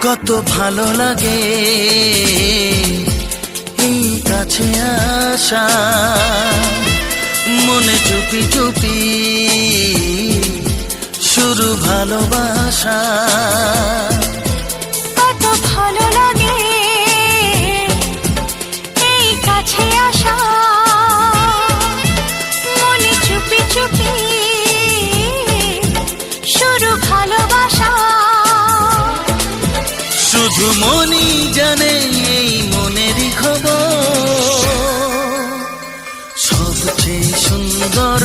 কত ভালো লাগে এই কাছে আসা, মনে চুপি চুপি শুরু ভালোবাসা। কত ভালো লাগে এই কাছে আসা, মনে চুপি চুপি শুরু ভালোবাসা। শুধু মনই জানে এই মনেরই খবর, সবচেয়ে সুন্দর